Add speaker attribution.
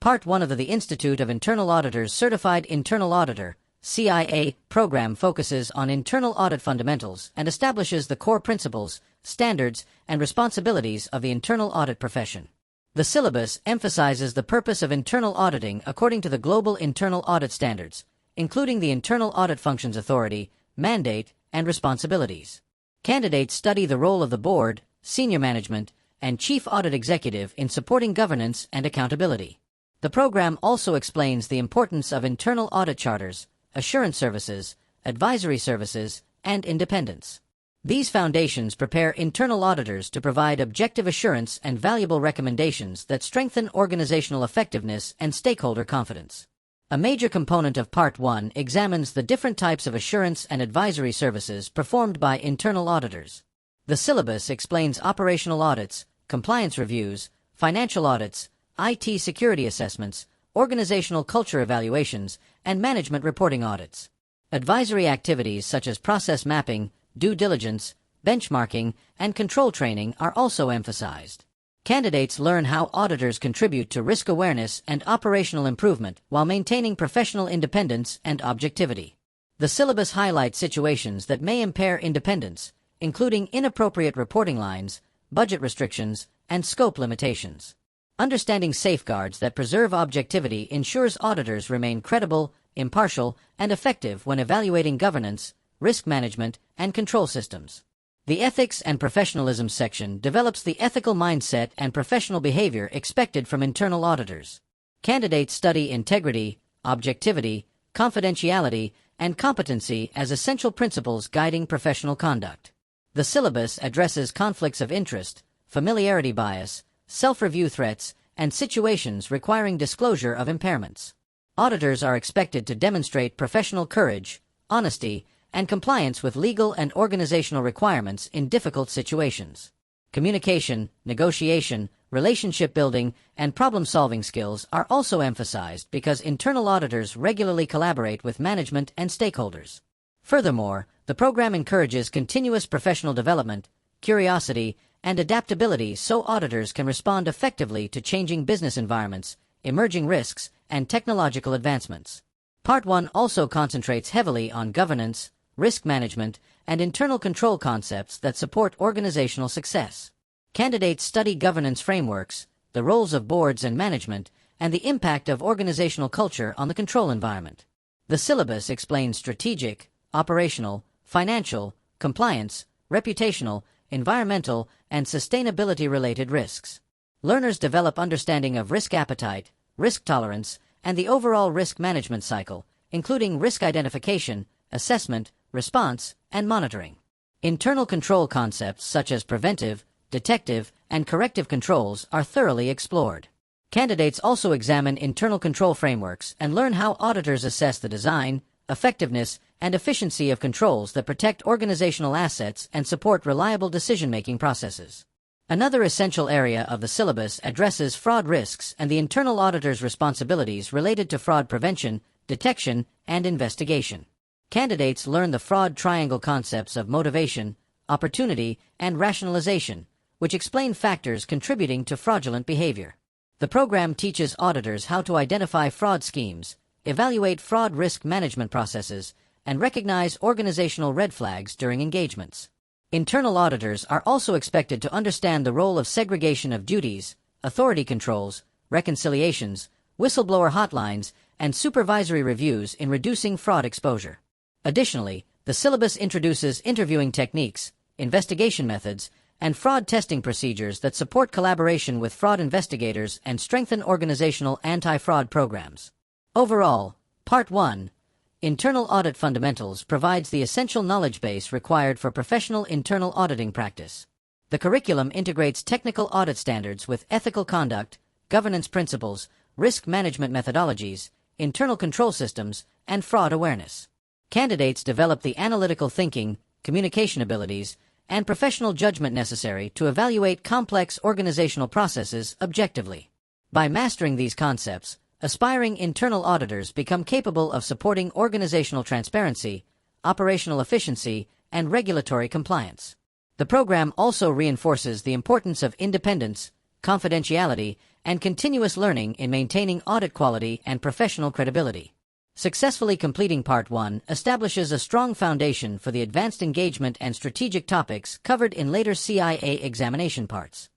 Speaker 1: Part 1 of the Institute of Internal Auditors Certified Internal Auditor CIA program focuses on internal audit fundamentals and establishes the core principles, standards, and responsibilities of the internal audit profession. The syllabus emphasizes the purpose of internal auditing according to the global internal audit standards, including the Internal Audit Functions Authority, mandate, and responsibilities. Candidates study the role of the board, senior management, and chief audit executive in supporting governance and accountability. The program also explains the importance of internal audit charters, assurance services, advisory services, and independence. These foundations prepare internal auditors to provide objective assurance and valuable recommendations that strengthen organizational effectiveness and stakeholder confidence. A major component of Part 1 examines the different types of assurance and advisory services performed by internal auditors. The syllabus explains operational audits, compliance reviews, financial audits, IT security assessments, organizational culture evaluations, and management reporting audits. Advisory activities such as process mapping, due diligence, benchmarking, and control training are also emphasized. Candidates learn how auditors contribute to risk awareness and operational improvement while maintaining professional independence and objectivity. The syllabus highlights situations that may impair independence, including inappropriate reporting lines, budget restrictions, and scope limitations. Understanding safeguards that preserve objectivity ensures auditors remain credible, impartial, and effective when evaluating governance, risk management, and control systems. The Ethics and Professionalism section develops the ethical mindset and professional behavior expected from internal auditors. Candidates study integrity, objectivity, confidentiality, and competency as essential principles guiding professional conduct. The syllabus addresses conflicts of interest, familiarity bias, self-review threats, and situations requiring disclosure of impairments. Auditors are expected to demonstrate professional courage, honesty, and compliance with legal and organizational requirements in difficult situations. Communication, negotiation, relationship building, and problem-solving skills are also emphasized because internal auditors regularly collaborate with management and stakeholders. Furthermore, the program encourages continuous professional development, curiosity, and adaptability so auditors can respond effectively to changing business environments, emerging risks, and technological advancements. Part 1 also concentrates heavily on governance, risk management, and internal control concepts that support organizational success. Candidates study governance frameworks, the roles of boards and management, and the impact of organizational culture on the control environment. The syllabus explains strategic, operational, financial, compliance, reputational, environmental, and sustainability-related risks. Learners develop understanding of risk appetite, risk tolerance, and the overall risk management cycle, including risk identification, assessment, response, and monitoring. Internal control concepts such as preventive, detective, and corrective controls are thoroughly explored. Candidates also examine internal control frameworks and learn how auditors assess the design, effectiveness, and efficiency of controls that protect organizational assets and support reliable decision-making processes. Another essential area of the syllabus addresses fraud risks and the internal auditor's responsibilities related to fraud prevention, detection, and investigation. Candidates learn the fraud triangle concepts of motivation, opportunity, and rationalization, which explain factors contributing to fraudulent behavior. The program teaches auditors how to identify fraud schemes, evaluate fraud risk management processes, and recognize organizational red flags during engagements. Internal auditors are also expected to understand the role of segregation of duties, authority controls, reconciliations, whistleblower hotlines, and supervisory reviews in reducing fraud exposure. Additionally, the syllabus introduces interviewing techniques, investigation methods, and fraud testing procedures that support collaboration with fraud investigators and strengthen organizational anti-fraud programs. Overall, Part 1, Internal Audit Fundamentals, provides the essential knowledge base required for professional internal auditing practice. The curriculum integrates technical audit standards with ethical conduct, governance principles, risk management methodologies, internal control systems, and fraud awareness. Candidates develop the analytical thinking, communication abilities, and professional judgment necessary to evaluate complex organizational processes objectively. By mastering these concepts, aspiring internal auditors become capable of supporting organizational transparency, operational efficiency, and regulatory compliance. The program also reinforces the importance of independence, confidentiality, and continuous learning in maintaining audit quality and professional credibility. Successfully completing Part 1 establishes a strong foundation for the advanced engagement and strategic topics covered in later CIA examination parts.